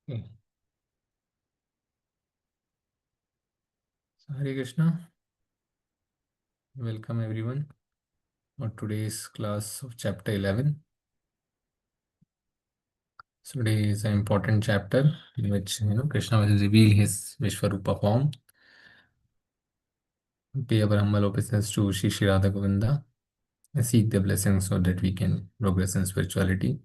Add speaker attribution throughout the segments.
Speaker 1: Okay. So Hare Krishna, welcome everyone for today's class of chapter 11. So today is an important chapter in which Krishna will reveal his Vishwarupa form. Pay our humble obeisance to Shri Radha Govinda and seek the blessings so that we can progress in spirituality.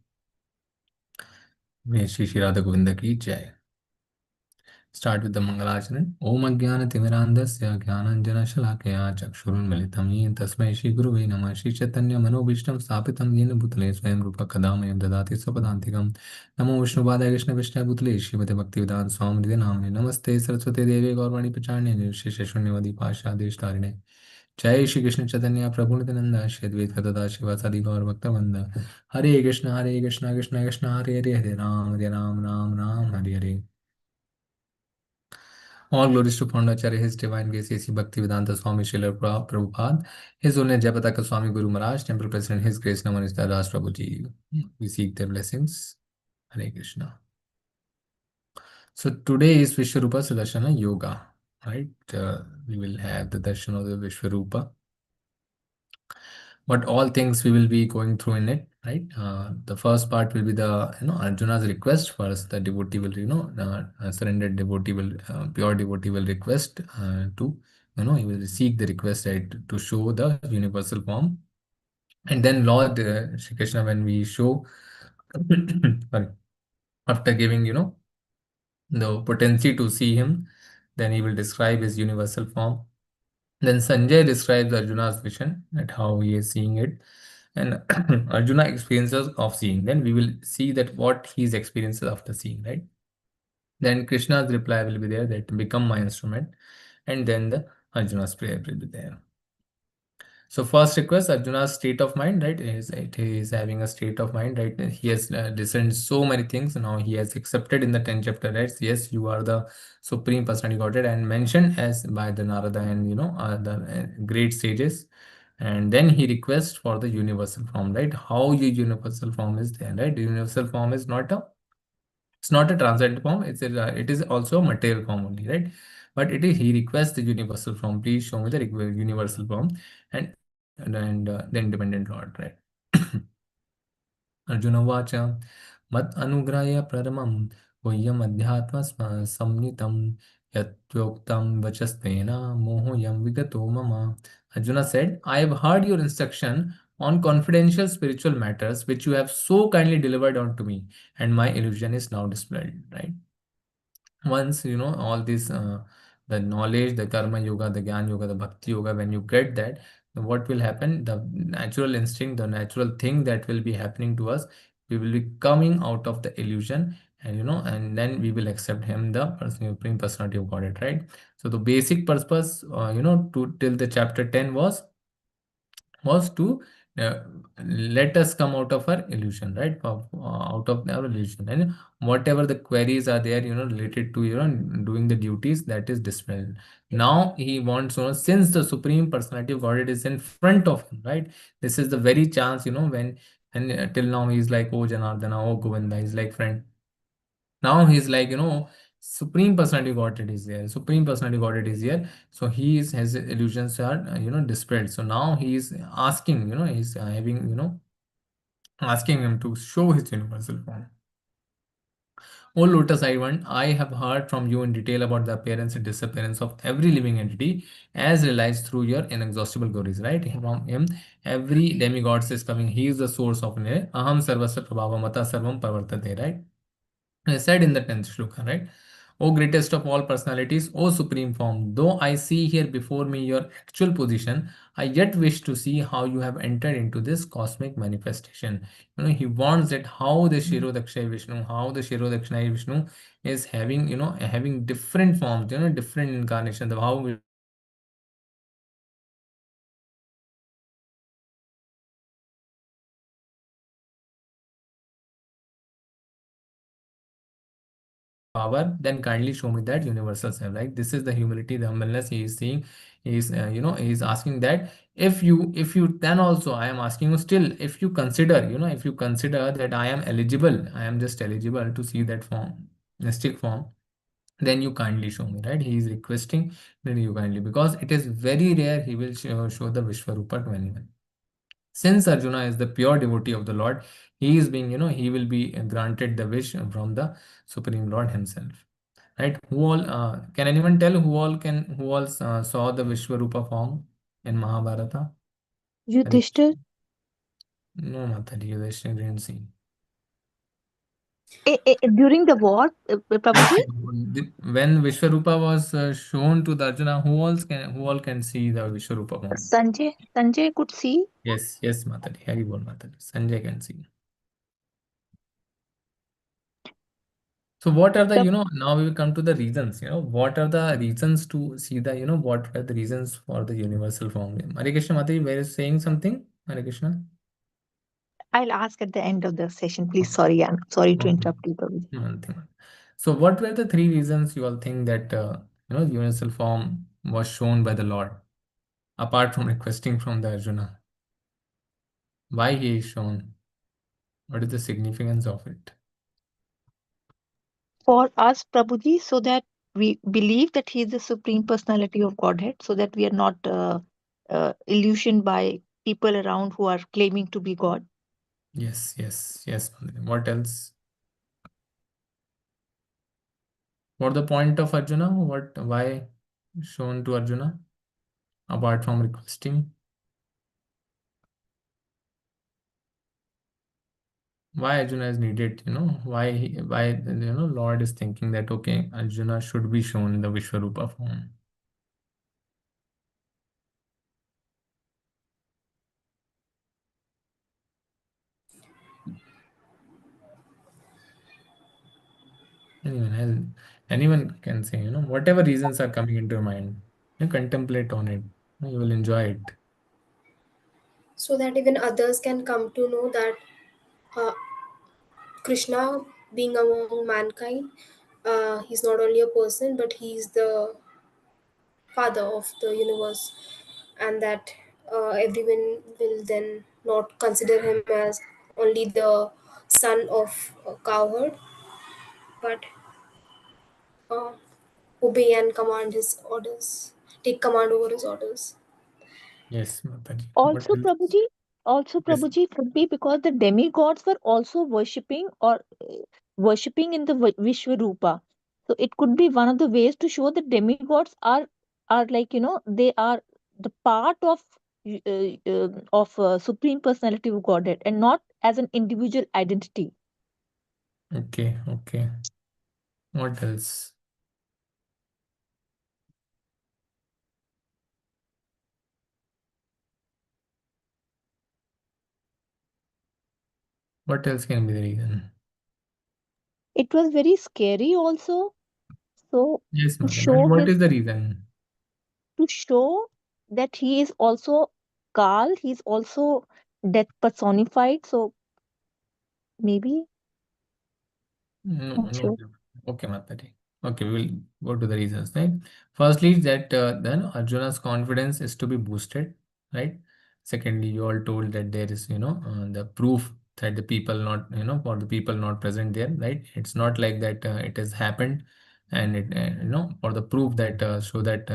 Speaker 1: May Shri Radha Govinda ki jai. Start with the Mangalacharan. Om Ajnana Timirandasya Jnananjana Shalakaya Chakshurunmilitam Yen Tasmai Shri Guruve Namah Shri Chaitanya Manobishtam Stapitam Yena Bhutale Swayam Rupa Kadamayam Dadati Sapadantikam Namo Vishnu Padaya Krishna Vishnu Bhutale Shrimate Bhaktivedanta Swami Namne Namaste Saraswati Devi Gaurvani Pacharne Nirvishesha Shunyavadi Pasha Deshtarine Jai Shri Krishna Chaitanya Prabhu Nityananda Shri Advaita Gadada Shivasadi Gaur Bhaktavinda Hare Krishna Krishna Krishna Hare Hare Hare Ram Ram Hare Hare. All glories to Pandacharya, His Divine Grace, A.C. Bhaktivedanta Swami Srila Prabhupada, His Holiness Jayapataka Swami Guru Maharaj, Temple President, His Grace Namanista Das Prabhuji. We seek their blessings. Hare Krishna. So today is Vishwarupa Sudarshana Yoga, right? We will have the darshan of the Vishwarupa. But all things we will be going through in it, right? The first part will be the Arjuna's request. First, the devotee will surrendered devotee will pure devotee will request to he will seek the request, right, to show the universal form, and then Lord Shri Krishna, when we show sorry, after giving the potency to see him, then he will describe his universal form. Then Sanjay describes Arjuna's vision, at how he is seeing it, and Arjuna experiences of seeing. Then we will see that what his experiences after seeing, right? Then Krishna's reply will be there, that become my instrument, and then the Arjuna's prayer will be there. So first request, Arjuna's state of mind, right? He is having a state of mind, right? He has discerned so many things. Now he has accepted in the 10th chapter, right? Yes, you are the Supreme Personality Godhead, and mentioned as by the Narada and the great sages. And then he requests for the universal form, right? How your universal form is there, right? The universal form is not a, it's not a transcendent form. It is also a material form only, right? But it is, he requests the universal form. Please show me the universal form, and the independent Lord, right? Arjuna Vacha Mat Anugraya Praramam Voyam Adhyatma Samnitam Yatyoktam Vachastena Mohoyam Vigato Mama. Arjuna said, I have heard your instruction on confidential spiritual matters which you have so kindly delivered unto me, and my illusion is now dispelled, right? Once all this the knowledge, the karma yoga, the gyan yoga, the bhakti yoga, when you get that, then what will happen, the natural instinct, the natural thing that will be happening to us, we will be coming out of the illusion, and and then we will accept him, the supreme personality of Godhead, right? So the basic purpose to till the chapter 10 was to uh, let us come out of our illusion, right? Out of our illusion, and whatever the queries are there, related to doing the duties, that is dispelled. Now he wants, since the Supreme Personality of Godhead is in front of him, right? This is the very chance, when, and till now he's like, oh Janardana, oh Govinda, he's like friend. Now he's like, Supreme Personality Godhead is there. Supreme Personality Godhead is here. So his illusions are, dispelled. So now he is asking, he's having, asking him to show his universal form. O Lotus Island, I have heard from you in detail about the appearance and disappearance of every living entity as realized through your inexhaustible glories, right? From him, every demigod is coming. He is the source of it. Aham sarvasya prabhavamata sarvam parvartate, right? I said in the 10th shloka, right? O greatest of all personalities, O supreme form, though I see here before me your actual position, I yet wish to see how you have entered into this cosmic manifestation. He wants that how the Shirodakshaya Vishnu, how the Shirodakshaya Vishnu is having, having different forms, different incarnations, how power, then kindly show me that universal self. Like, this is the humility, the humbleness he is seeing. He is he is asking that, if you then also, I am asking you still, if you consider, if you consider that I am eligible, I am just eligible to see that form, mystic form, then you kindly show me, right? He is requesting, then you kindly, because it is very rare he will show the Vishwarupa to anyone. Since Arjuna is the pure devotee of the Lord, he is being, he will be granted the wish from the Supreme Lord himself. Right? Who all can anyone tell who all saw the Vishwarupa form in Mahabharata?
Speaker 2: Yudhishthir.
Speaker 1: No, Mataji, Yudhishthira didn't see.
Speaker 2: During the war, Prabhuji,
Speaker 1: When Vishwarupa was shown to the Arjuna, who all can see the Vishwarupa form?
Speaker 2: Sanjay could see.
Speaker 1: Yes, yes, Mataji. Hari bol, Mataji. Sanjay can see. So what are the,
Speaker 2: The,
Speaker 1: now we will come to the reasons, what are the reasons to see the, what are the reasons for the universal form? Hare Krishna Mataji, were you saying something? Hare Krishna?
Speaker 2: I'll ask at the end of the session. Please, sorry, I'm sorry to
Speaker 1: Okay.
Speaker 2: interrupt you, Prabhuji.
Speaker 1: One thing. So what were the three reasons you all think that, the universal form was shown by the Lord, apart from requesting from the Arjuna? Why he is shown? What is the significance of it?
Speaker 2: For us, Prabhuji, so that we believe that He is the Supreme Personality of Godhead, so that we are not illusioned by people around who are claiming to be God.
Speaker 1: Yes, yes, yes, Mataji. What else? What the point of Arjuna? Why shown to Arjuna? Apart from requesting, why Arjuna is needed, why Lord is thinking that okay, Arjuna should be shown in the Vishwarupa form. Anyone can say, whatever reasons are coming into your mind, you contemplate on it, you will enjoy it.
Speaker 3: So that even others can come to know that uh, Krishna, being among mankind, he's not only a person but he's the father of the universe, and that everyone will then not consider him as only the son of a cowherd, but uh, obey and command his orders, take command over his orders.
Speaker 1: Yes, Mataji. What
Speaker 2: Also,
Speaker 1: else?
Speaker 2: Prabhuji, also
Speaker 1: Yes.
Speaker 2: Prabhuji could be because the demigods were also worshipping or worshipping in the Vishwarupa. So it could be one of the ways to show that demigods are like they are the part of Supreme Personality of Godhead and not as an individual identity.
Speaker 1: Okay, okay. What else? What else can be the reason?
Speaker 2: It was very scary also. So
Speaker 1: Yes,
Speaker 2: to
Speaker 1: Mataji. But
Speaker 2: show
Speaker 1: what
Speaker 2: his
Speaker 1: is the reason?
Speaker 2: to show that he is also Kal, he's also death personified. So maybe,
Speaker 1: No,
Speaker 2: not
Speaker 1: no.
Speaker 2: sure.
Speaker 1: Okay, Mataji. Okay, we will go to the reasons, right? Firstly, that then Arjuna's confidence is to be boosted, right? Secondly, you all told that there is, the proof that the people not, for the people not present there, right? It's not like that it has happened, and it, for the proof that so that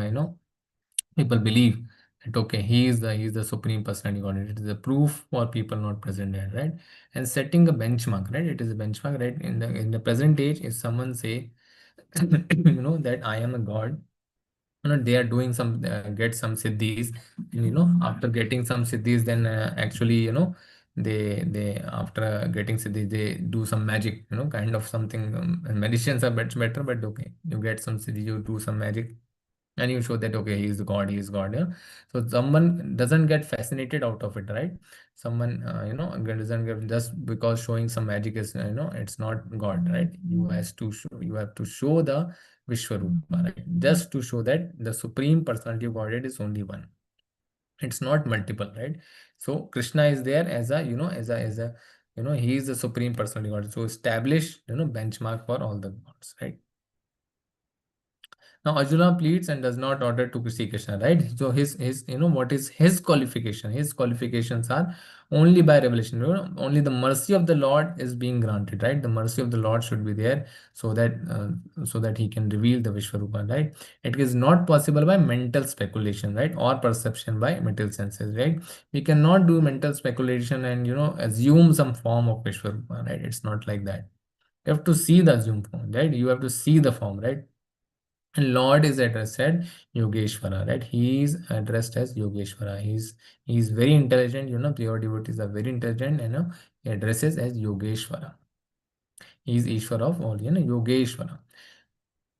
Speaker 1: people believe that okay, he is the supreme personality godhead. It is a proof for people not present there, right? And setting a benchmark, right? It is a benchmark, right? In the present age, if someone say that I am a god, they are doing some get some siddhis, and, after getting some siddhis, then actually, they after getting siddhis, they do some magic, kind of something, and medicines are much better, but okay, you get some siddhi, you do some magic, and you show that okay, he is god, yeah. So someone doesn't get fascinated out of it, right? Someone doesn't get, just because showing some magic is, it's not god, right? You have to show the Vishwarupa, right? Just to show that the supreme personality of godhead is only one, it's not multiple, right? So Krishna is there as a, he is the supreme personality god, so establish, benchmark for all the gods, right? Now Arjuna pleads and does not order to see Krishna, right? So his what is his qualification? His qualifications are only by revelation. Only the mercy of the Lord is being granted, right? The mercy of the Lord should be there so that he can reveal the Vishwarupa, right? It is not possible by mental speculation, right? Or perception by material senses, right? We cannot do mental speculation and assume some form of Vishwarupa, right? It's not like that. You have to see the assumed form, right? You have to see the form, right? And Lord is addressed as Yogeshwara, right? He is addressed as Yogeshwara. He's very intelligent. Pure devotees are very intelligent. He addresses as Yogeshwara. He is Ishvara of all. Yogeshwara.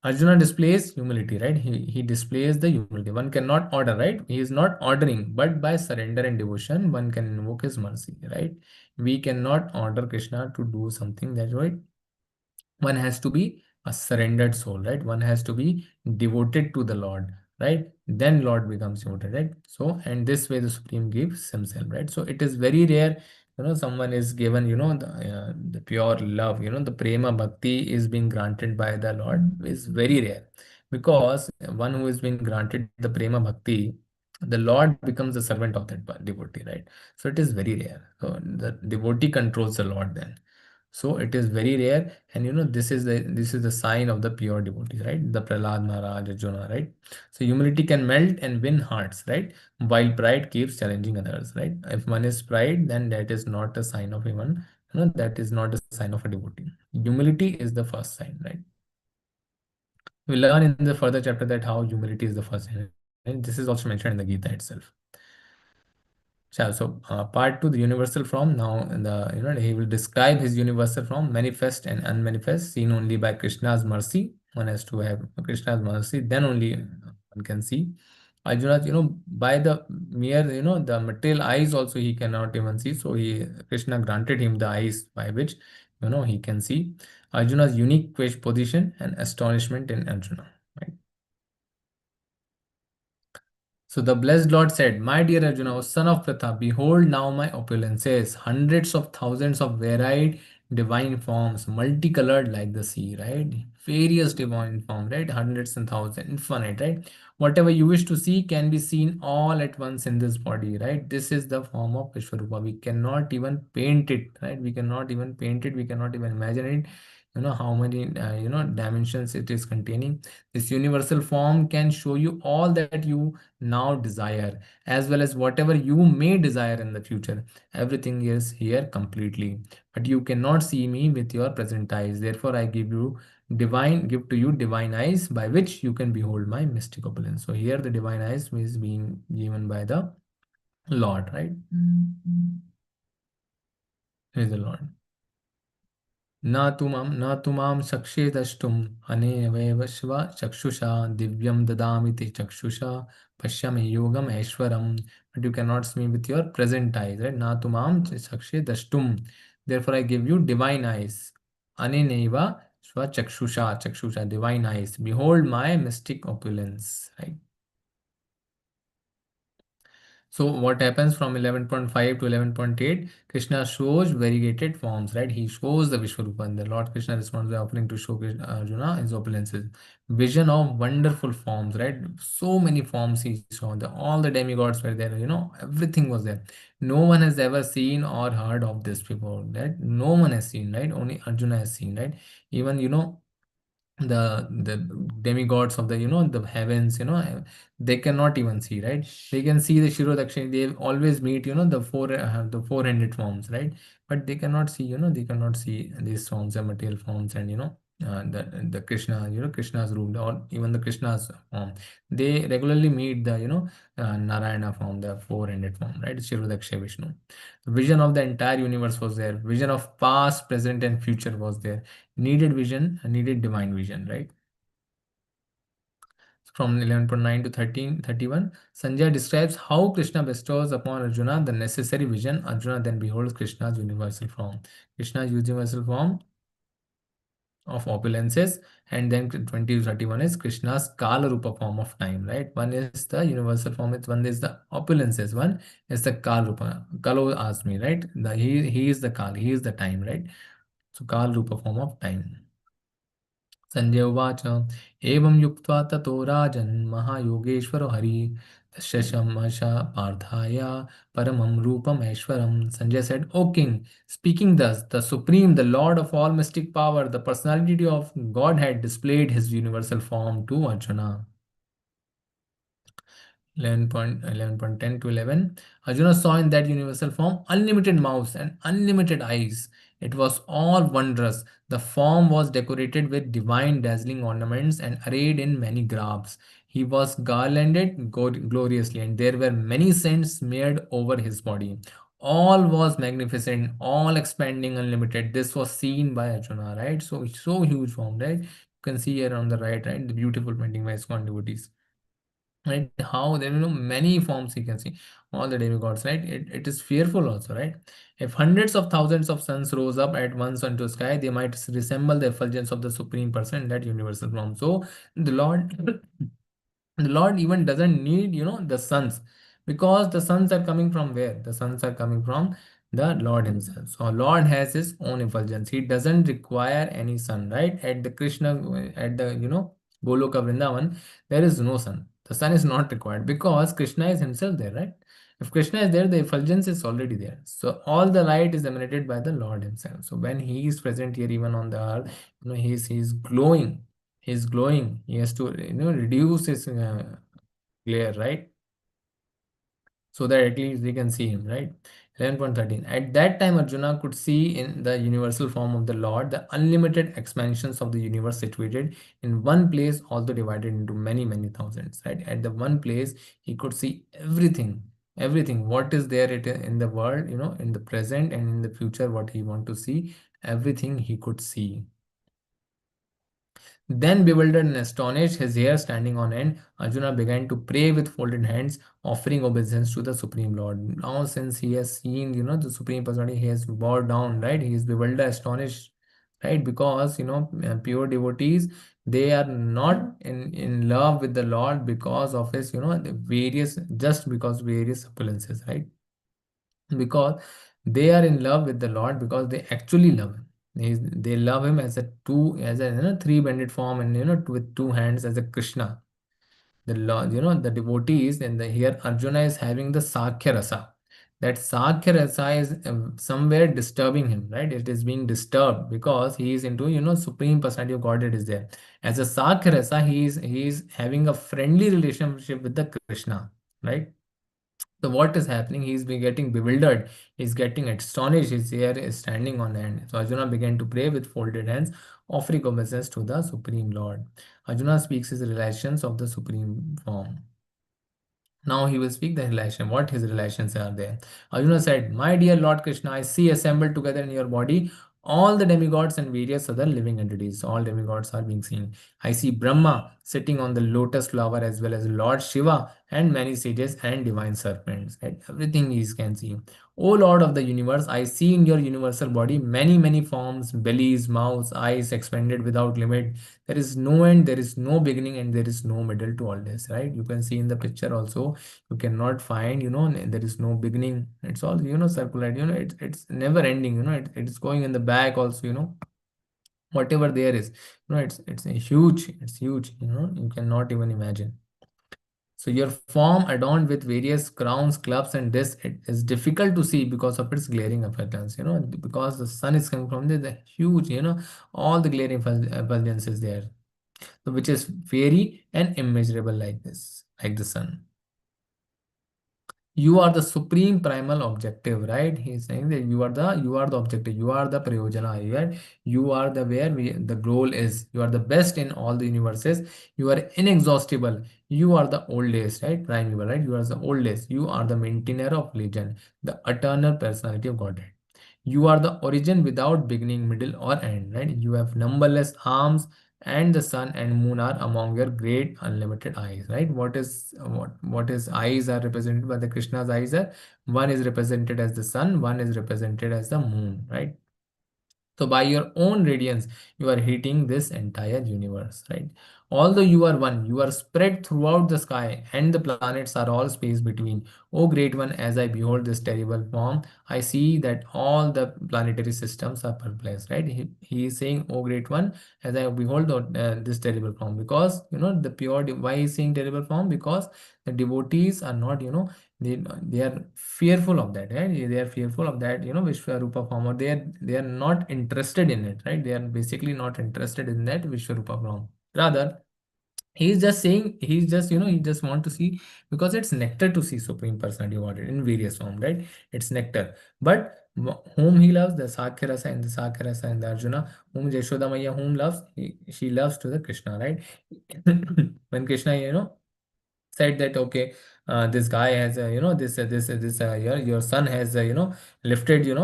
Speaker 1: Arjuna displays humility, right? He displays the humility. One cannot order, right? He is not ordering, but by surrender and devotion, one can invoke his mercy, right? We cannot order Krishna to do something. That's right. One has to be a surrendered soul, right? One has to be devoted to the Lord, right? Then Lord becomes devoted, right? So, and this way the Supreme gives himself, right? So it is very rare, someone is given, the pure love, the prema bhakti is being granted by the Lord is very rare, because one who is being granted the prema bhakti, the Lord becomes the servant of that devotee, right? So it is very rare. So the devotee controls the Lord then. So it is very rare, and this is the sign of the pure devotees, right? The Prahlad Maharaj, Arjuna, right? So humility can melt and win hearts, right? While pride keeps challenging others, right? If one is pride, then that is not a sign of even, that is not a sign of a devotee. Humility is the first sign, right? We learn in the further chapter that how humility is the first sign, and this is also mentioned in the Gita itself. So part two, the universal form. Now, he will describe his universal form, manifest and unmanifest, seen only by Krishna's mercy. One has to have Krishna's mercy, then only one can see. Arjuna, by the mere, the material eyes also he cannot even see. So Krishna granted him the eyes by which, he can see. Arjuna's unique position and astonishment in Arjuna, right? So the blessed Lord said, My dear Arjuna, O son of Pratha, behold now my opulences, hundreds of thousands of varied divine forms, multicolored like the sea, right? Various divine forms, right? Hundreds and thousands, infinite, right? Whatever you wish to see can be seen all at once in this body, right? This is the form of Vishwarupa. We cannot even paint it, right? We cannot even paint it. We cannot even imagine it. How many, dimensions it is containing. This universal form can show you all that you now desire, as well as whatever you may desire in the future. Everything is here completely, but you cannot see me with your present eyes. Therefore I give to you divine eyes by which you can behold my mystic opulence. So here the divine eyes is being given by the Lord, right? Here is the Lord. न तुमां चक्षेदष्टुम् अनेनैव शिव चक्षुषा दिव्यं ददामि ते चक्षुषा पश्य मे योगम ऐश्वरम. But you cannot see me with your present eyes, right? Na tumam chakshedashtum. Therefore I give you divine eyes. Aneneva swa chakshusha, divine eyes. Behold my mystic opulence, right? So what happens from 11.5 to 11.8? Krishna shows variegated forms, right? He shows the Vishwarupa, and the Lord Krishna responds by offering to show Arjuna his opulences. Vision of wonderful forms, right? So many forms he saw. All the demigods were there, everything was there. No one has ever seen or heard of this before, right? No one has seen, right? Only Arjuna has seen, right? Even, the demigods of the heavens, they cannot even see, right? They can see the Shirodakshini, they always meet, the four-handed forms, right? But they cannot see, they cannot see these forms, the material forms, and the Krishna, Krishna's rule, or even the Krishna's form. They regularly meet the Narayana form, the four-handed form, right? Shirodaksha Vishnu. The vision of the entire universe was there. Vision of past, present, and future was there. Needed vision, needed divine vision, right? From 11.9 to 13:31, Sanjay describes how Krishna bestows upon Arjuna the necessary vision. Arjuna then beholds Krishna's universal form. Krishna's universal form of opulences, and then 20 to 31 is Krishna's Kala Rupa form of time, right? One is the universal form, one is the opulences, one is the Kala Rupa. Kalo asked me, right? He is the Kal, he is the time, right? So Kala Rupa form of time. Sanjay uvacha evam yuktva tato rajan महायोगेश्वरो Hari तस्य Shamshad पार्थाया paramam rupam aishwaram. Sanjay said, O king, speaking thus, the supreme, the lord of all mystic power, the personality of Godhead displayed his universal form to Arjuna. 11.10 to 11. Arjuna saw in that universal form unlimited mouths and unlimited eyes. It was all wondrous. The form was decorated with divine dazzling ornaments and arrayed in many garbs. He was garlanded gloriously, and there were many scents smeared over his body. All was magnificent, all expanding, unlimited. This was seen by Arjuna, right? So huge form, right? You can see here on the right, the beautiful painting by ISKCON devotees, right? How there many forms you can see, all the demigods, right? It is fearful also, right? If hundreds of thousands of suns rose up at once onto sky, they might resemble the effulgence of the supreme person in that universal form. So the Lord the Lord even doesn't need, the suns, because the suns are coming from where? The suns are coming from the Lord himself. So Lord has his own effulgence. He doesn't require any sun, right? At the Krishna, at the, Goloka Vrindavan, there is no sun. The sun is not required because Krishna is himself there, right? If Krishna is there, the effulgence is already there. So all the light is emanated by the Lord himself. So when he is present here, even on the earth, he's glowing. He's glowing. He has to, reduce his glare, right? So that at least we can see him, right? 11.13. At that time, Arjuna could see in the universal form of the Lord the unlimited expansions of the universe situated in one place, although divided into many, many thousands, right? At the one place, he could see everything, everything, what is there in the world, in the present and in the future, what he want to see, everything he could see. Then, bewildered and astonished, his hair standing on end, Arjuna began to pray with folded hands, offering obeisance to the Supreme Lord. Now, since he has seen, the Supreme Personality, he has bowed down, right? He is bewildered, astonished, right? Because, pure devotees, they are not in love with the Lord because of his, the various, just because various appearances, right? Because they are in love with the Lord because they actually love him. They love him as a three-banded form, and with two hands as a Krishna. The Lord, the devotees, and here Arjuna is having the Sakhya Rasa. That Sakhya Rasa is somewhere disturbing him, right? It is being disturbed because he is into, Supreme Personality of Godhead is there. As a Sakhya Rasa, he is having a friendly relationship with the Krishna, right? So what is happening? He's been getting bewildered. He's getting astonished. His hair is standing on end. So Arjuna began to pray with folded hands, offering obeisance to the Supreme Lord. Arjuna speaks his relations of the Supreme Form. Now he will speak the relation. What his relations are there? Arjuna said, My dear Lord Krishna, I see assembled together in your body all the demigods and various other living entities. All demigods are being seen. I see Brahma sitting on the lotus flower, as well as Lord Shiva and many sages and divine serpents. Right? Everything he can see. O Lord of the universe, I see in your universal body many, many forms, bellies, mouths, eyes expanded without limit. There is no end, there is no beginning, and there is no middle to all this, right? You can see in the picture also, you cannot find, there is no beginning. It's all, circular, it's never ending, it's going in the back also, whatever there is, it's huge, you cannot even imagine. So your form adorned with various crowns, clubs, and discs, it is difficult to see because of its glaring effulgence. Because the sun is coming from there, the huge, all the glaring effulgence is there. So which is fairy and immeasurable like this, like the sun. You are the supreme primal objective, right? He's saying that you are the objective, you are the prayojana, right? You are the where the goal is. You are the best in all the universes. You are inexhaustible. You are the oldest, right? Primeval, right? You are the oldest. You are the maintainer of legend, the eternal personality of Godhead. You are the origin without beginning, middle, or end, right? You have numberless arms, and the sun and moon are among your great unlimited eyes, right? What is eyes are represented by the Krishna's eyes are, one is represented as the sun, one is represented as the moon, right? So by your own radiance, you are heating this entire universe, right? Although you are one, you are spread throughout the sky, and the planets are all space between. O great one, as I behold this terrible form, I see that all the planetary systems are perplexed, right? He is saying, O great one, as I behold this terrible form, because the pure. Why he is saying terrible form? Because the devotees are not, they are fearful of that, right? They are fearful of that, Vishwarupa form, or they are not interested in it, right? They are basically not interested in that Vishwarupa form. Rather, he's just saying, he's just, he just want to see, because it's nectar to see Supreme Personality Godhead in various form, right? It's nectar. But whom he loves, the Sakhya Rasa and the Sakhya Rasa and the Arjuna, whom Jashoda Maya whom loves, she loves to the Krishna, right? When Krishna, said that, okay, this guy has your son has lifted the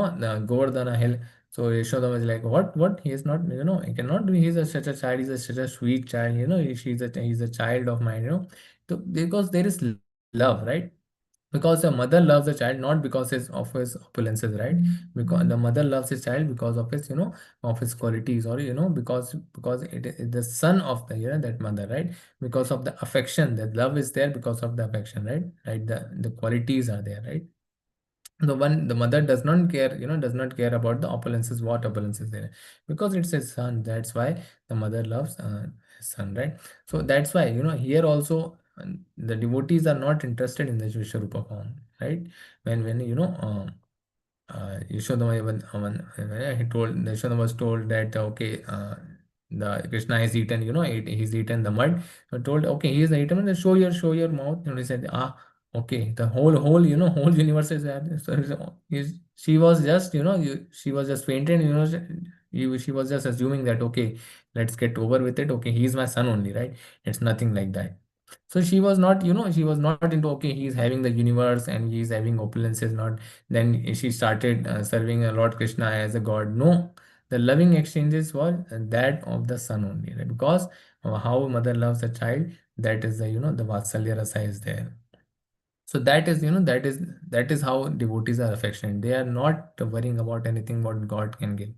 Speaker 1: Govardhana hill. So Yashoda was like, what, he is not, he cannot do, he's such a child, he's such a sweet child, he's a child of mine, so because there is love, right? Because the mother loves the child not because of his opulences, right? Because the mother loves his child because of his, of his qualities, or because it is the son of the, that mother, right? Because of the affection, that love is there because of the affection, right, the qualities are there, right? The mother does not care, does not care about the opulences, what opulences there, because it's his son. That's why the mother loves his son, right? So that's why, here also, the devotees are not interested in the Vishwarupa form, right? When Yashoda he told, Yashoda was told that, okay, the Krishna has eaten, he's eaten the mud. So told, okay, he has eaten, then show your mouth. He said, okay, the whole whole universe is there. So she was just, she was just fainted, she was just assuming that, okay, let's get over with it. Okay, he's my son only, right? It's nothing like that. So she was not, she was not into, okay, he's having the universe and he's having opulences, not. Then she started serving Lord Krishna as a god. No, the loving exchanges were that of the son only, right? Because how a mother loves a child, that is the, the Vatsalya rasa is there. So that is, that is how devotees are affectionate. They are not worrying about anything what God can give.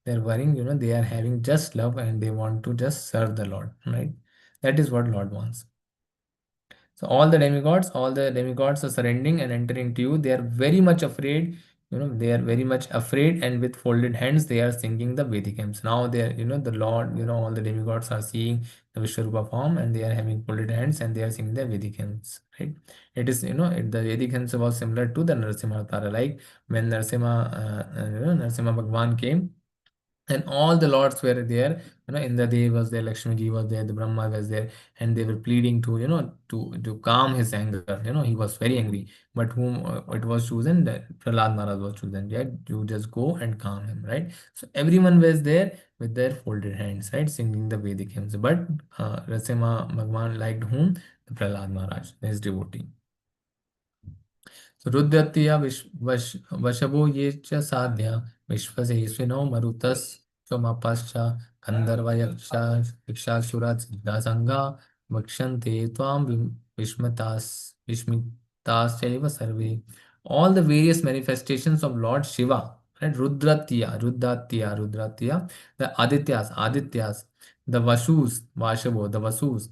Speaker 1: They're worrying, they are having just love and they want to just serve the Lord, right? That is what Lord wants. So all the demigods are surrendering and entering to you. They are very much afraid. They are very much afraid, and with folded hands, they are singing the Vedic hymns. Now they are, the Lord, all the demigods are seeing the Vishwarupa form, and they are having folded hands, and they are singing the Vedic hymns. Right? It is, the Vedic hymns was similar to the Narasimha Avtara, like when Narasimha Bhagwan came, and all the lords were there, Indra Dev was there, Lakshmi Ji was there, the Brahma was there, and they were pleading to, to calm his anger. He was very angry, but whom it was chosen, that Prahlad Maharaj was chosen, yeah, you just go and calm him, right? So everyone was there with their folded hands, right, singing the Vedic hymns. But Rasima Bhagwan liked whom? The Prahlad Maharaj, his devotee. रुद्रत्या वशवो ये च साध्या विश्वसेस्विनो मरुतस् स्वमपश्च गन्धर्वयक्षा यक्षासुरा सिद्धासङ्गा वक्षन्ते त्वां विस्मिताश्चैव सर्वे. All the various manifestations of Lord Shiva, right? Rudratya, the Adityas, the Vashavo, the Vasus,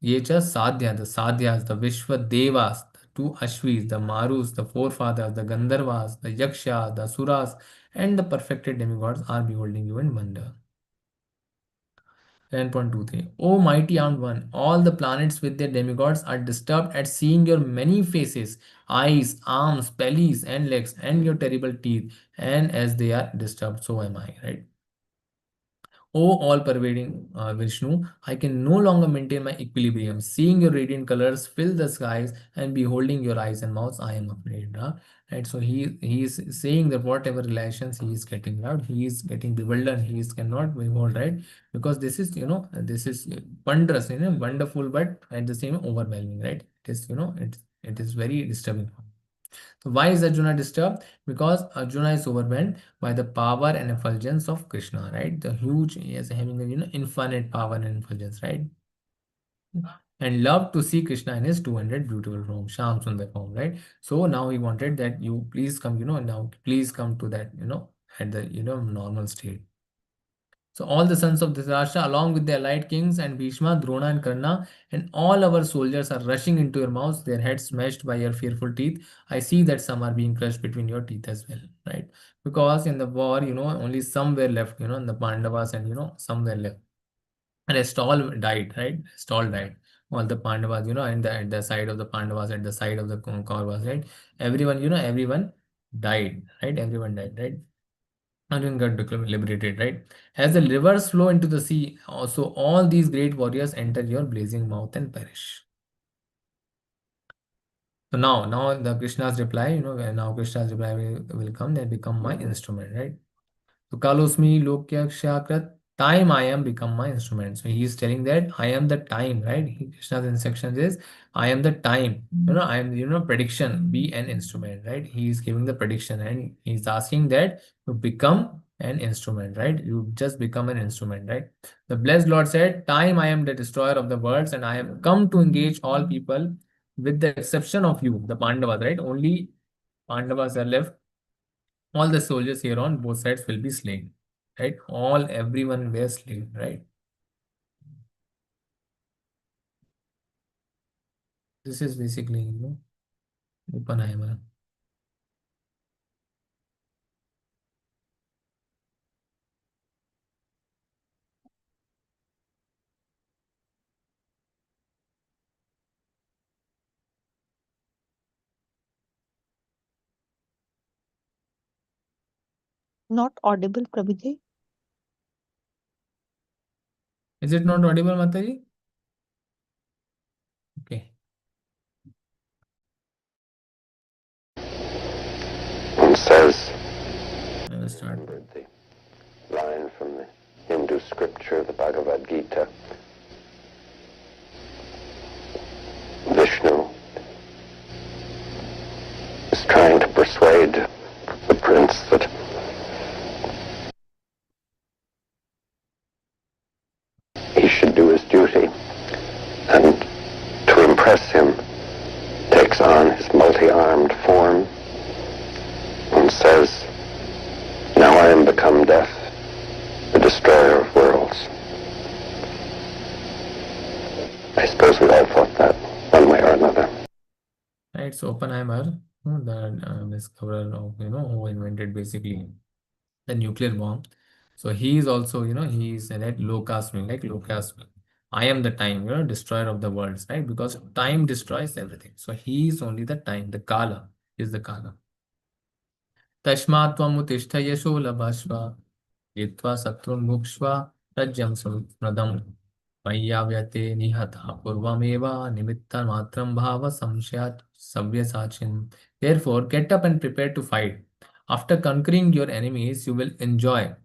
Speaker 1: Yecha Sadhya, the Sadhyas, the Vishwa Devas, two Ashvis, the Marus, the forefathers, the Gandharvas, the Yakshas, the Suras, and the perfected demigods are beholding you in wonder. 10.23. O mighty armed one, all the planets with their demigods are disturbed at seeing your many faces, eyes, arms, bellies, and legs, and your terrible teeth. And as they are disturbed, so am I, right? O all-pervading Vishnu, I can no longer maintain my equilibrium. Seeing your radiant colors fill the skies and beholding your eyes and mouths, I am afraid. Right? So he is saying that whatever relations he is getting out, he is getting bewildered. He is cannot behold, right? Because this is, this is wondrous, wonderful, but at the same overwhelming, right? It is, it is very disturbing. So why is Arjuna disturbed? Because Arjuna is overwhelmed by the power and effulgence of Krishna, right? The huge, he is having a, infinite power and effulgence, right? And loved to see Krishna in his 200 beautiful form, Sham Sundar form, right? So now he wanted that you please come, now please come to that, at the normal state. So all the sons of Dhritarashtra, along with their allied kings and Bhishma, Drona and Karna, and all our soldiers are rushing into your mouths, their heads smashed by your fearful teeth. I see that some are being crushed between your teeth as well, right? Because in the war, only some were left, in the Pandavas, and some were left. And rest all died, right? Rest all died. All the Pandavas, and at the side of the Pandavas, at the side of the Kauravas, right? Everyone, everyone died, right? Everyone died, right? And got liberated, right? As the rivers flow into the sea, also all these great warriors enter your blazing mouth and perish. So now the Krishna's reply, now Krishna's reply will come, they become my instrument, right? So Kalosmi Lokyakshakrat, time I am become my instrument. So he is telling that I am the time, right? Krishna's instruction is I am the time. I am prediction, be an instrument, right? He is giving the prediction and he's asking that to become an instrument, right? You just become an instrument, right? The blessed Lord said, time I am the destroyer of the worlds, and I have come to engage all people with the exception of you, the Pandavas, right? Only Pandavas are left. All the soldiers here on both sides will be slain, right? Everyone were slain, right? This is basically, Oppenheimer.
Speaker 2: Not audible, Prabhuji.
Speaker 1: Is it not audible, Mataji? Okay.
Speaker 4: One says,
Speaker 1: I will start.
Speaker 4: remembered the line from the Hindu scripture, the Bhagavat Gita. Vishnu is trying to persuade the prince that he should do his duty, and to impress him takes on his multi-armed form and says, now I am become death, the destroyer of worlds. I suppose we all thought that one way or another.
Speaker 1: Right, so Oppenheimer, the discoverer of, who invented basically the nuclear bomb. So he is also, he is that low caste being, like low caste being. I am the time, destroyer of the worlds, right? Because time destroys everything. So he is only the time, the Kala is the Kala. तस्मात्त्वमुत्तिष्ठ यशो लभस्व जित्वा शत्रुन्मुक्ष्व रज्यं स्मृदं मय्याव्यते निहता पूर्वमेव निमित्तमात्रं भाव संशयात् सव्यसाचिन्. Therefore, get up and prepare to fight. After conquering your enemies, you will enjoy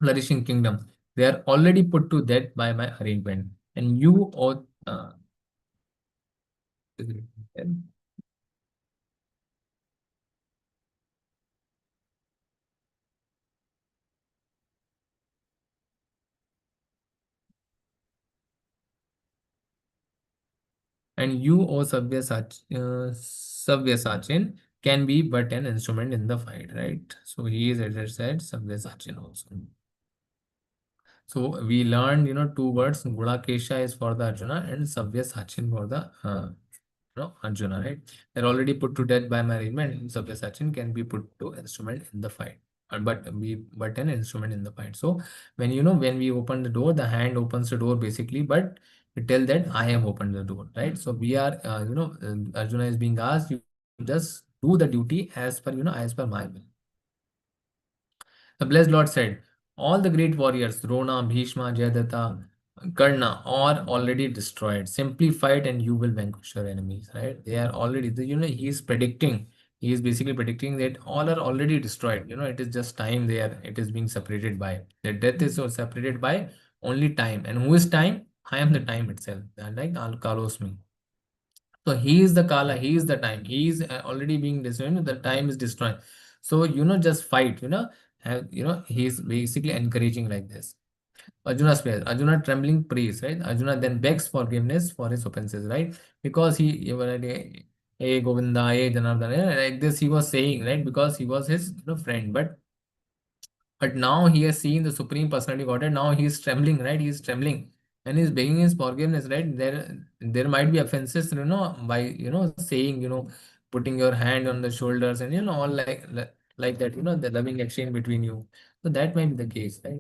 Speaker 1: flourishing kingdom. They are already put to death by my arrangement, and you ought. And you, O Savyasachin, can be but an instrument in the fight, right? So he is, as I said, Savyasachin also. So we learned, two words. Gulakesha is for the Arjuna and Savyasachin for the Arjuna, right? They're already put to death by my arrangement. Savyasachin can be put to instrument in the fight. But an instrument in the fight. So when we open the door, the hand opens the door basically, but we tell that I have opened the door, right? So we are, Arjuna is being asked, you just do the duty as per, as per my will. The blessed Lord said, all the great warriors, Drona, Bhishma, Jayadratha, Karna, are already destroyed. Simply fight and you will vanquish your enemies, right? They are already, he is predicting. He is basically predicting that all are already destroyed. It is just time there. It is being separated by. The death is so separated by only time. And who is time? I am the time itself. Like Al Kalos me. So he is the Kala, he is the time. He is already being destroyed. The time is destroyed. So, just fight, he is basically encouraging like this. Arjuna's prayer. Arjuna trembling prays, right? Arjuna then begs forgiveness for his offenses, right? Because he already, hey Govinda, hey Janardana, like this he was saying, right? Because he was his friend. But But now he has seen the Supreme Personality Godhead. Now he is trembling, right? He is trembling, and he's begging his forgiveness, right? There might be offenses, by saying, putting your hand on the shoulders, and all like that, the loving exchange between you. So that might be the case, right?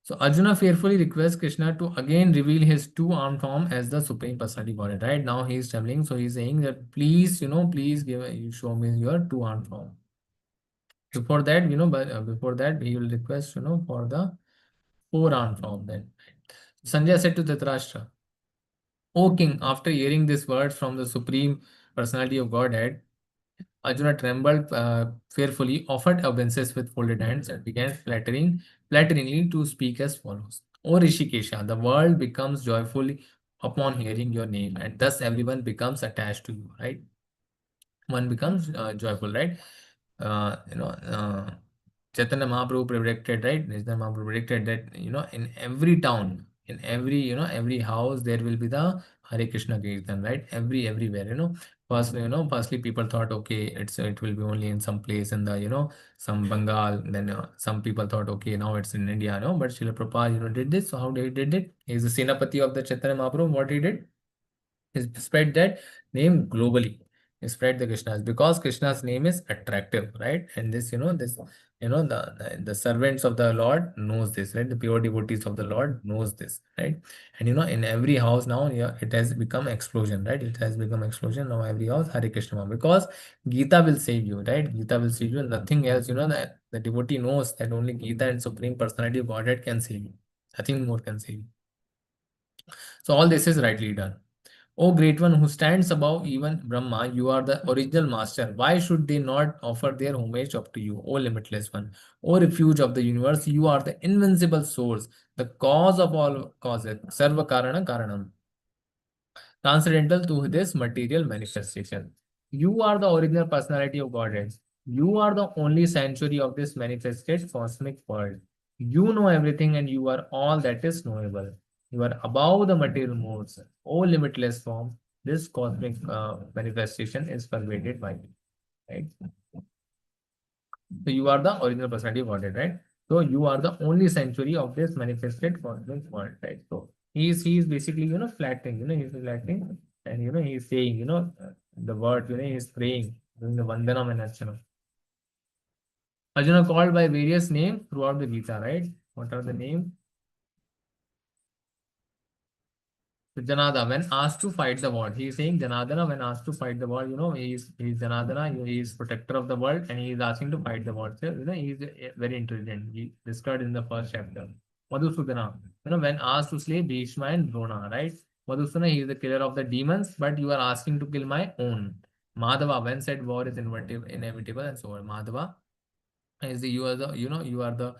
Speaker 1: So Arjuna fearfully requests Krishna to again reveal his two-armed form as the Supreme Personality Godhead. Right now he is trembling, so he's saying that please, please you show me your two-armed form. Before that, before that he will request, for the four-armed form. Then Sanjay said to Dhritarashtra, "O king, after hearing these words from the Supreme Personality of Godhead, Arjuna trembled fearfully, offered obeisances with folded hands, and began flatteringly to speak as follows. O Rishikesha, the world becomes joyful upon hearing your name, and thus everyone becomes attached to you, right? One becomes joyful, right? Chaitanya Mahaprabhu predicted, right? Chaitanya Mahaprabhu predicted that, in every town, in every, every house, there will be the Hare Krishna Kirtan, right? Everywhere, First, firstly, people thought, okay, it will be only in some place in the, some Bengal. Then some people thought, okay, now it's in India, no? But Srila Prabhupada, did this. So how he did it? He's the Senapati of the Chaitanya Mahaprabhu. What he did? He spread that name globally. He spread the Krishna's because Krishna's name is attractive, right? And this, the servants of the Lord knows this, right? The pure devotees of the Lord knows this, right? And in every house now, yeah, it has become explosion, right? It has become explosion now. Every house Hare Krishna because Gita will save you, right? Gita will save you. Nothing else, that the devotee knows that only Gita and Supreme Personality of Godhead can save you. Nothing more can save you. So all this is rightly done. O great one who stands above even Brahma, you are the original master. Why should they not offer their homage up to you, O limitless one? O refuge of the universe, you are the invincible source, the cause of all causes, Sarva Karana Karanam, transcendental to this material manifestation. You are the original personality of Godhead. You are the only sanctuary of this manifested cosmic world. You know everything and you are all that is knowable. You are above the material modes. O limitless form, this cosmic manifestation is pervaded by you. Right? So you are the original personality of Godhead, right? So you are the only sanctuary of this manifested cosmic world, right? So he is basically flattening, he's flattening, and he's saying the word, he's praying doing the Vandanam and Archana. Arjuna called by various names throughout the Gita, right? What are the names? So Janada, when asked to fight the world, he is saying Janadana, when asked to fight the world, he is Janadana, he is protector of the world, and he is asking to fight the world. So, he is very intelligent. He described in the first chapter. Madhusudana, when asked to slay Bhishma and Drona, right? Madhusudana, he is the killer of the demons, but you are asking to kill my own. Madhava, when said war is inevitable, and so on. Madhava is you are the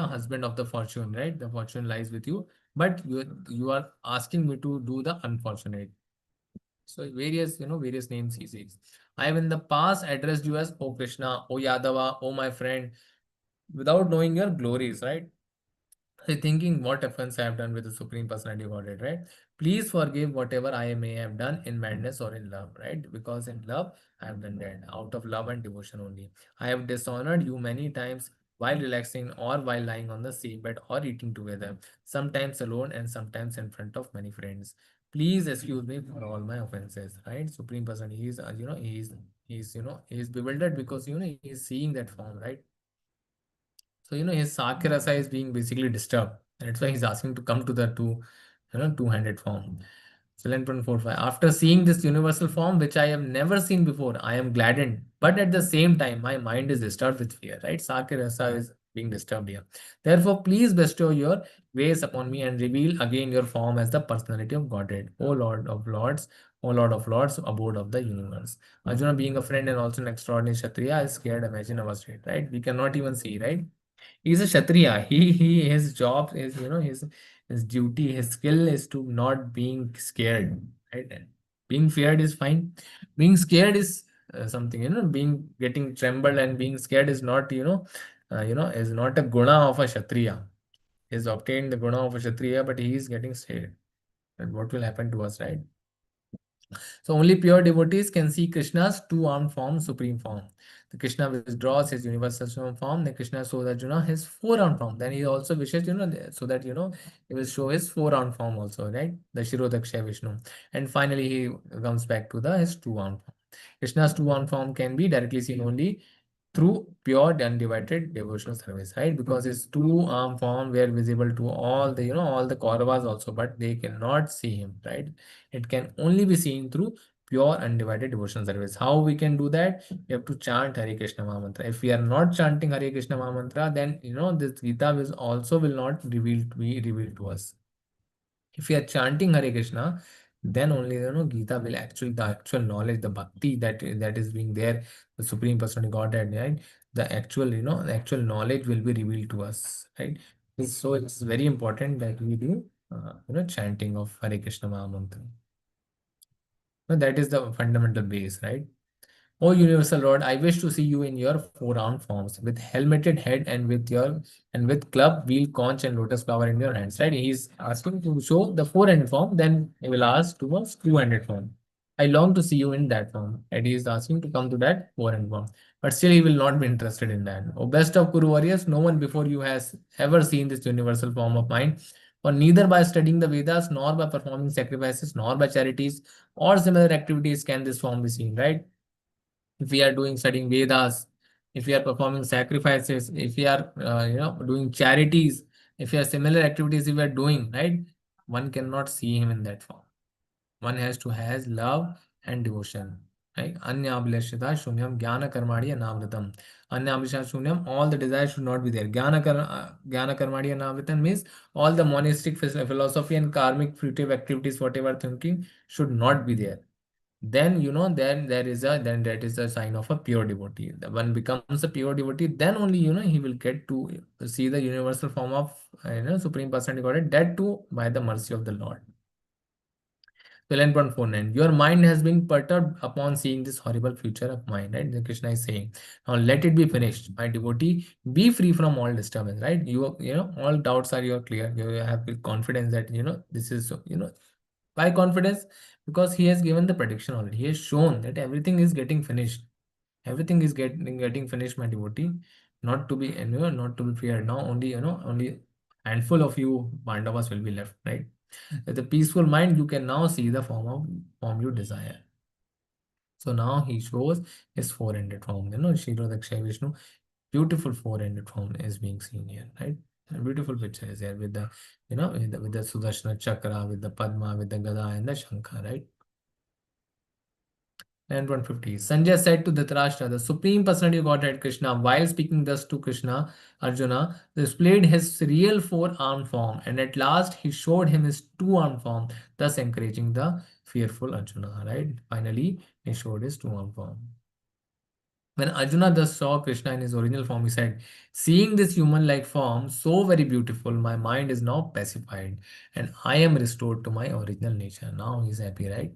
Speaker 1: husband of the fortune, right? The fortune lies with you, but you are asking me to do the unfortunate. So various names he says. I have in the past addressed you as O Krishna, O Yadava, O my friend, without knowing your glories, right? Thinking what offense I have done with the Supreme Personality of Godhead, right? Please forgive whatever I may have done in madness or in love, right? Because in love, I have done that. Out of love and devotion only. I have dishonored you many times while relaxing or while lying on the sea bed or eating together, sometimes alone and sometimes in front of many friends. Please excuse me for all my offenses, right? Supreme Personality, he is, he is bewildered because, he is seeing that form, right? So, his Sakya Rasa is being basically disturbed. And that's why he's asking to come to the two-handed form. So 11.45. After seeing this universal form, which I have never seen before, I am gladdened. But at the same time, my mind is disturbed with fear, right? Sakya Rasa is being disturbed here. Therefore, please bestow your grace upon me and reveal again your form as the personality of Godhead. O Lord of Lords, O Lord of Lords, abode of the universe. Arjuna, being a friend and also an extraordinary Kshatriya, is scared. Imagine our state, right? We cannot even see, right? He's a Kshatriya. He his job is, his duty, his skill is to not being scared. Right? And being feared is fine. Being scared is something, being getting trembled and being scared is not, is not a guna of a Kshatriya. He has obtained the guna of a Kshatriya, but he is getting scared. And what will happen to us, right? So only pure devotees can see Krishna's two-armed form, supreme form. The Krishna withdraws his universal form. Then Krishna shows Arjuna his four-armed form. Then he also wishes, so that he will show his four-armed form also, right? The Shirodaksha Vishnu. And finally, he comes back to his two-armed form. Krishna's two-armed form can be directly seen only through pure undivided devotional service, right? Because his two-arm form were visible to all the all the Kauravas also, but they cannot see him, right? It can only be seen through pure undivided devotional service. How we can do that? We have to chant Hare Krishna Mahamantra. If we are not chanting Hare Krishna Mahamantra, then this Gita will not be revealed to us. If we are chanting Hare Krishna, then only Gita will the actual knowledge, the bhakti that is being there, the Supreme Personality Godhead, right? The actual the actual knowledge will be revealed to us, right? So it's very important that we do chanting of Hare Krishna Mahamantra. That is the fundamental base, right? O universal Lord, I wish to see you in your four-armed forms, with helmeted head and with club, wheel, conch, and lotus flower in your hands. Right? He's asking to show the four-handed form. Then he will ask to a two-handed form. I long to see you in that form. And he is asking to come to that four-handed form. But still, he will not be interested in that. O best of Kuru warriors, no one before you has ever seen this universal form of mine. For neither by studying the Vedas, nor by performing sacrifices, nor by charities or similar activities can this form be seen. Right? If we are studying Vedas, if we are performing sacrifices, if we are doing charities, if we are similar activities if we are doing, right, one cannot see him in that form. One has to has love and devotion. Right? Anyabhilashita shunyam jnana karmadi anavritam. Anyabhilashita shunyam, all the desires should not be there. Jnana karmadi anavritam means all the monistic philosophy and karmic fruitive activities, whatever thinking, should not be there. Then then that is a sign of a pure devotee. The one becomes a pure devotee, then only he will get to see the universal form of Supreme Personality Godhead, that too by the mercy of the Lord. 11.49. Your mind has been perturbed upon seeing this horrible future of mine, right? The Krishna is saying, now let it be finished. My devotee, be free from all disturbance, right? All doubts are clear. You have confidence that this is why confidence? Because he has given the prediction already. He has shown that everything is getting finished. Everything is getting finished, my devotee. Not to be not to be feared. Now only handful of you Pandavas will be left, right? With a peaceful mind, you can now see the form you desire. So now he shows his four-handed form. Shirodaksha Vishnu, beautiful four-handed form is being seen here, right? A beautiful picture is there with the with the Sudarshana Chakra, with the Padma, with the Gada and the Shankha, right? And 150. Sanjay said to Dhritarashtra, the Supreme Personality of Godhead Krishna, while speaking thus to Krishna, Arjuna displayed his real four-armed form, and at last he showed him his two-armed form, thus encouraging the fearful Arjuna. Right? Finally, he showed his two-armed form. When Arjuna thus saw Krishna in his original form, he said, seeing this human-like form so very beautiful, my mind is now pacified and I am restored to my original nature. Now he is happy, right?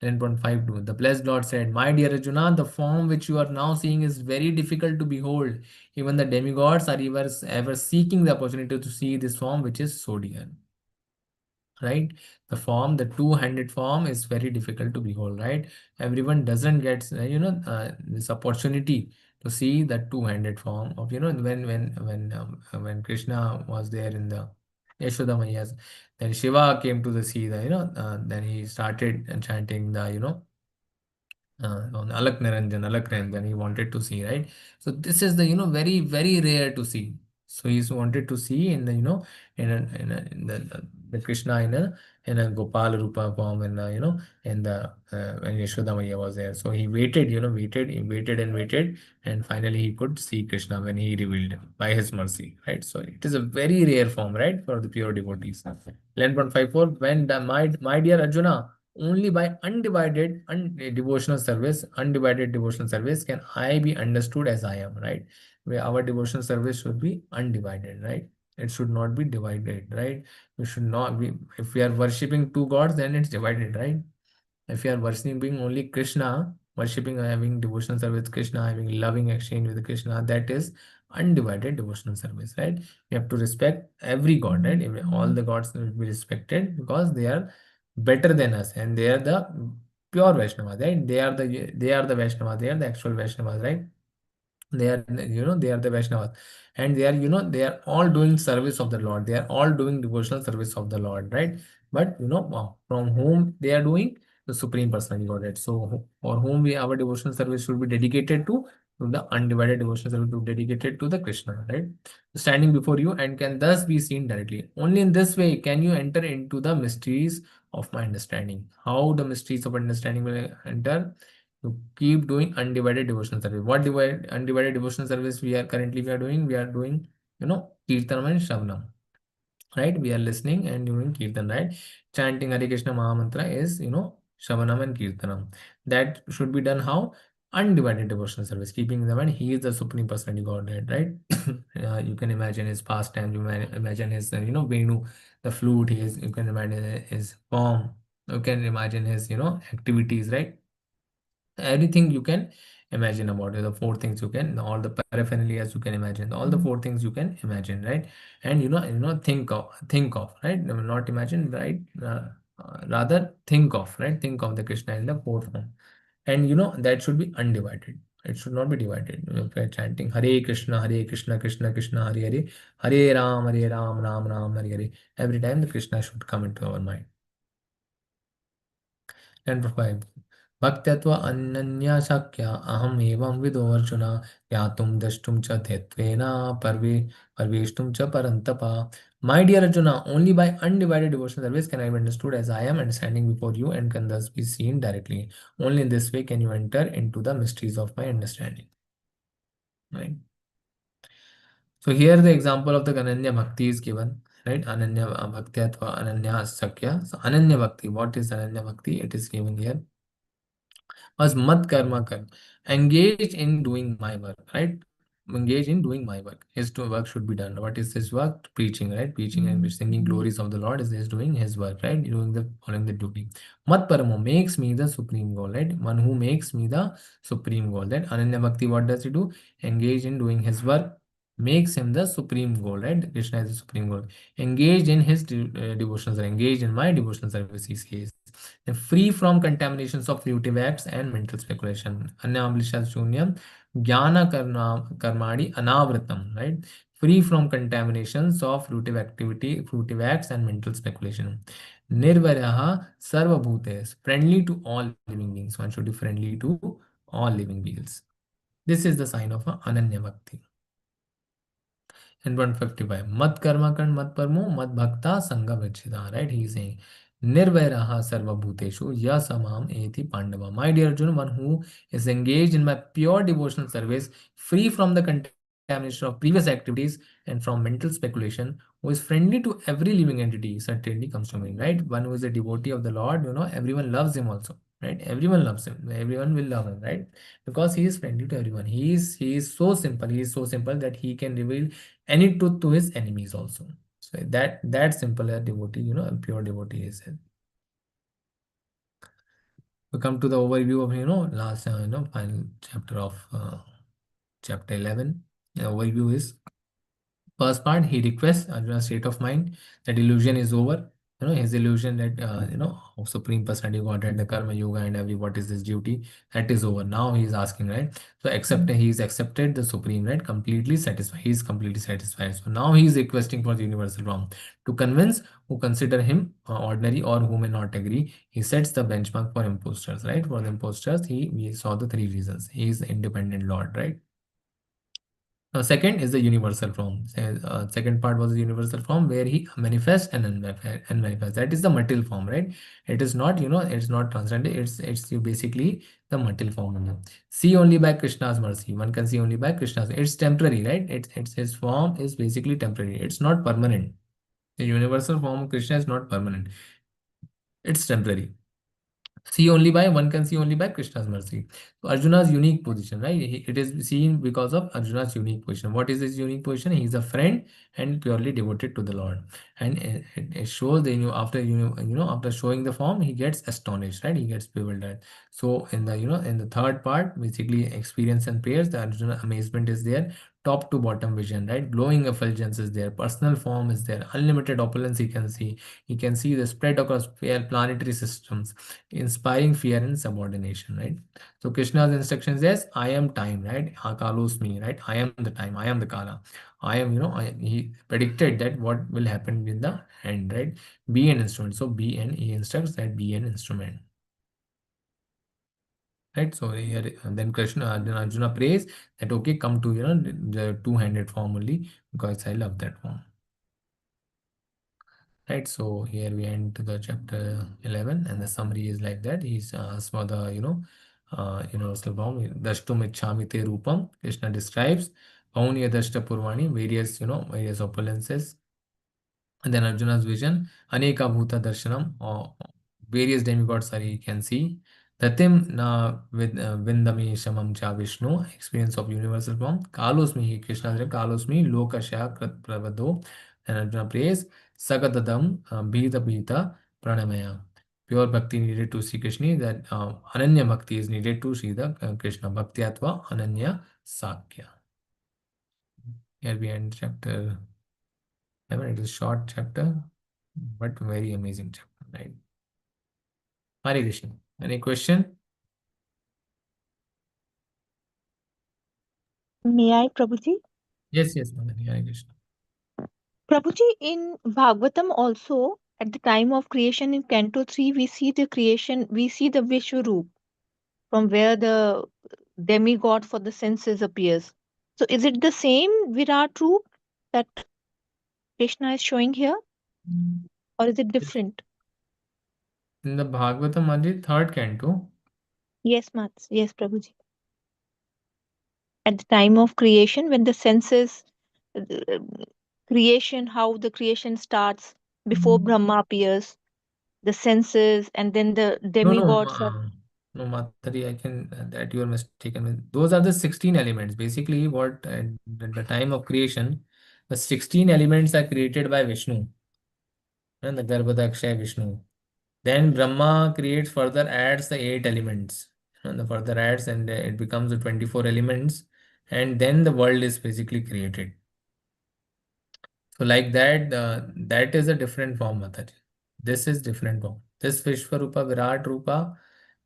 Speaker 1: 10.52. The blessed Lord said, my dear Arjuna, the form which you are now seeing is very difficult to behold. Even the demigods are ever seeking the opportunity to see this form which is so dear. Right? The two-handed form is very difficult to behold, right? Everyone doesn't get this opportunity to see that two-handed form of when Krishna was there in the Yashoda Maiya's, then Shiva came to the sea, then he started chanting the on Alak Niranjan, he wanted to see, right? So this is the very very rare to see. So he's wanted to see in the in the Krishna in a Gopal Rupa form, and in the when Yashoda Maiya was there. So he waited, he waited and waited, and finally he could see Krishna when he revealed him by his mercy, right? So it is a very rare form, right, for the pure devotees. 11.54. When my dear Arjuna, only by undivided devotional service can I be understood as I am, right? Where our devotional service should be undivided, right? It should not be divided, right? We should not be, if we are worshipping two gods, then it's divided, right? If you are worshipping only Krishna, worshipping, having devotional service with Krishna, having loving exchange with Krishna, that is undivided devotional service, right? We have to respect every god, right? All the gods will be respected because they are better than us and they are the pure Vaishnavas, right? They are the Vaishnavas, they are the actual Vaishnavas, right? They are, they are the Vaishnavas, and they are, they are all doing service of the Lord, they are all doing devotional service of the Lord, right? But from whom they are doing? The Supreme Personality Godhead. So for whom our devotional service should be dedicated to the undivided devotional service to dedicated to the Krishna, right? Standing before you and can thus be seen directly. Only in this way can you enter into the mysteries of my understanding. How the mysteries of understanding will enter? To keep doing undivided devotional service. What undivided devotional service we are doing? We are doing, Kirtanam and Shravanam, right? We are listening and doing Kirtan, right? Chanting Hare Krishna Mahamantra is, Shravanam and Kirtanam. That should be done how? Undivided devotional service. Keeping in mind, he is the Supreme Personality Godhead, right? You can imagine his pastime, you can imagine his, Venu, the flute, you can imagine his form, you can imagine his, activities, right? Anything you can imagine about it, the four things you can, all the paraphernalia you can imagine, all the four things you can imagine, right? And think of, right? No, not imagine, right? Rather think of, right? Think of the Krishna in the fourth form, and that should be undivided. It should not be divided. If we are chanting Hare Krishna, Krishna Krishna, Hare Hare, Hare Ram, Ram Ram, Hare Hare, every time the Krishna should come into our mind. And 5. भक्त्यत्व Ananya शक्या अहम एवं विदो अर्जुन ज्ञातुं द्रष्टुं च ध्यत्वेन परवेष्टुं च परन्तप. My dear Arjuna, only by undivided devotional service can I be understood as I am and standing before you and can thus be seen directly. Only in this way can you enter into the mysteries of my understanding. Right? So here the example of the Ananya Bhakti is given. Right? Ananya Bhakti atva Ananya Sakya. So Ananya Bhakti, what is Ananya Bhakti? It is given here. Was mat karma kar. Engage in doing my work, right? Engage in doing my work. His work should be done. What is his work? Preaching, right? Preaching and singing glories of the Lord is doing his work, right? Following the duty. Mat paramo makes me the supreme goal, right? One who makes me the supreme goal. Right? Ananya Bhakti, what does he do? Engage in doing his work, makes him the supreme goal, right? Krishna is the supreme goal. Engage in his devotional service. Engage in my devotional service, he says. And free from contaminations of fruitive acts and mental speculation. Anyamlisha shunyam jnana karmani anavritam, right? Free from contaminations of fruitive acts and mental speculation. Nirvaraha sarvabhutes, friendly to all living beings. One should be friendly to all living beings. This is the sign of Ananya Bhakti. And 155, Mat karma kan mat parmo mat bhakta sangha vichita, right? He is saying, Nirvairaha sarva bhuteshu yasamam eti pandava. My dear Arjuna, one who is engaged in my pure devotional service, free from the contamination of previous activities and from mental speculation, who is friendly to every living entity, certainly comes to me, right? One who is a devotee of the Lord, everyone loves him also, right? Everyone loves him. Everyone will love him, right? Because he is friendly to everyone. He is so simple. He is so simple that he can reveal any truth to his enemies also. So that simple a devotee, a pure devotee is. We come to the overview of last final chapter of chapter 11. The overview is first part. He requests Arjuna's state of mind. That illusion is over. His illusion that of Supreme Personality Godhead, the Karma Yoga and every what is his duty, that is over. Now he is asking, right? So he is accepted the Supreme, right? Completely satisfied. He is completely satisfied. So now he is requesting for the universal realm to convince who consider him ordinary or who may not agree. He sets the benchmark for imposters, right? For the imposters, we saw the three reasons. He is the independent Lord, right? Second is the universal form. Second part was the universal form where he manifests and unmanifests. That is the material form, right? It is not, it's not transcendent. It's basically the material form. See only by Krishna's mercy. One can see only by Krishna's. It's temporary, right? It's his form is basically temporary. It's not permanent. The universal form of Krishna is not permanent. It's temporary. One can see only by Krishna's mercy. So Arjuna's unique position, right? It is seen because of Arjuna's unique position. What is his unique position? He is a friend and purely devoted to the Lord. And it shows that after showing the form, he gets astonished, right? He gets bewildered. So in the third part, basically experience and prayers, the Arjuna amazement is there top to bottom vision, right? Glowing effulgence is there, personal form is there, unlimited opulence he can see. He can see the spread across planetary systems, inspiring fear and subordination, right? So Krishna's instructions is, I am time, right? Kalusmi, right? I am the time, I am the Kala. I am, he predicted that what will happen with the end, right? Be an instrument. So be an, he instructs that be an instrument. Right, so here then Krishna, then Arjuna prays that okay, come to the two-handed form only because I love that form. Right, so here we end to the chapter 11, and the summary is like that. He's for the universal form. Dashtum ichhami te rupam. Krishna describes Paunya Dashta Purvani, various opulences. And then Arjuna's vision, Aneka Bhuta Darshanam, or various demigods are he can see. Tatim na Vindami Shamam Cha Vishnu, experience of universal form. Kalosmi, Krishna said, Kalosmi, Lokasha Krat Pravado. And Arjuna prays, Sagadadam, Bhita Bhita Pranamaya. Pure bhakti needed to see Krishna, that Ananya bhakti is needed to see the Krishna. Bhakti Atva Ananya Sakya. Here we end chapter 11. It is a short chapter, but very amazing chapter, right? Hare Krishna. Any question?
Speaker 2: May I, Prabhuji?
Speaker 1: Yes, yes, Madani. Hare Krishna.
Speaker 2: Prabhuji, in Bhagavatam also, at the time of creation in Canto 3, we see the creation, we see the Vishwaroop, from where the demigod for the senses appears. So is it the same Virat Roop that Krishna is showing here, or is it different?
Speaker 1: In the Bhagavatam, Madhi, third canto.
Speaker 2: Yes, Mats. Yes, Prabhuji. At the time of creation, when the senses, uh, creation, how the creation starts before Brahma appears, the senses, and then the
Speaker 1: No, no,
Speaker 2: demigods are.
Speaker 1: no, Matari, I can, that you are mistaken with. Those are the 16 elements. Basically, what at the time of creation, the 16 elements are created by Vishnu, and the Garbhodakshay Vishnu. Then Brahma creates further adds the 8 elements. And the further adds and it becomes the 24 elements. And then the world is basically created. So like that, that is a different form, Mataji. This is different form. This Vishwarupa Virat Rupa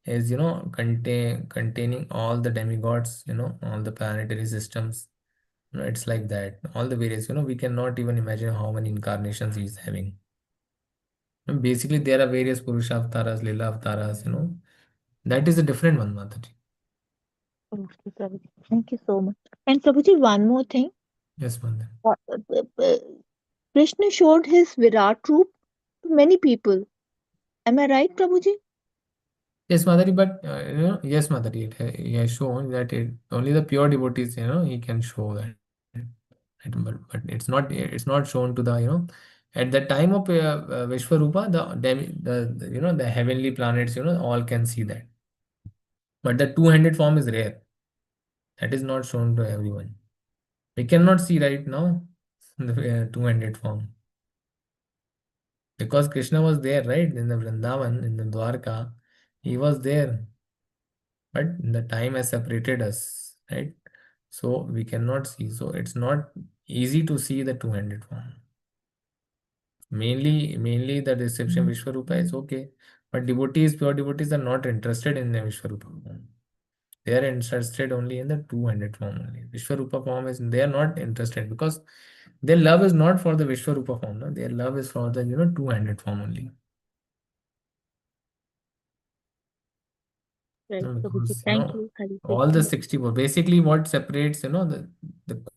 Speaker 1: is, containing all the demigods, all the planetary systems. It's like that. All the various, we cannot even imagine how many incarnations he's having. And basically, there are various Purusha avatars, Lila avatars, That is a different one, Mataji.
Speaker 2: Okay, Prabhuji. Thank you so much. And Prabhuji, one more thing.
Speaker 1: Yes, Mataji.
Speaker 2: Krishna showed his Virat Roop to many people. Am I right, Prabhuji?
Speaker 1: Yes, Mataji, but yes, Mataji, he has shown that only the pure devotees, he can show that. But it's not shown to the, at the time of Vishwarupa, the heavenly planets, all can see that. But the two-handed form is rare. That is not shown to everyone. We cannot see right now the two-handed form. Because Krishna was there, right? In the Vrindavan, in the Dwarka, he was there. But the time has separated us, right? So we cannot see. So it's not easy to see the two-handed form. Mainly the reception Vishwarupa is okay. But pure devotees are not interested in the Vishwarupa form. They are interested only in the two-handed form only. Vishwarupa form is, they are not interested because their love is not for the Vishwarupa form. No? Their love is for the, two-handed form only.
Speaker 2: Right,
Speaker 1: No,
Speaker 2: Prabhuji.
Speaker 1: because,
Speaker 2: Thank you, Hari
Speaker 1: all the
Speaker 2: Krishna.
Speaker 1: 64, basically what separates, the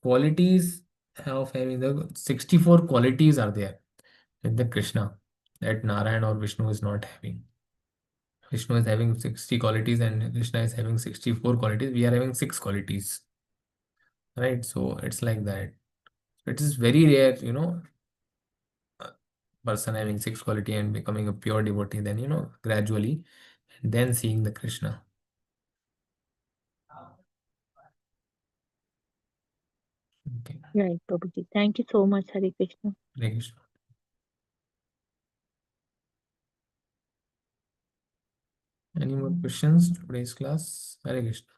Speaker 1: qualities of having the 64 qualities are there with the Krishna that Narayan or Vishnu is not having. Vishnu is having 60 qualities and Krishna is having 64 qualities. We are having 6 qualities. Right? So it's like that. It is very rare, a person having 6 quality and becoming a pure devotee, then, gradually, and then seeing the Krishna. Okay.
Speaker 2: Right, Prabhuji. Thank you so much, Hari Krishna.
Speaker 1: Hare Krishna. Any more questions today's class? Hare Krishna.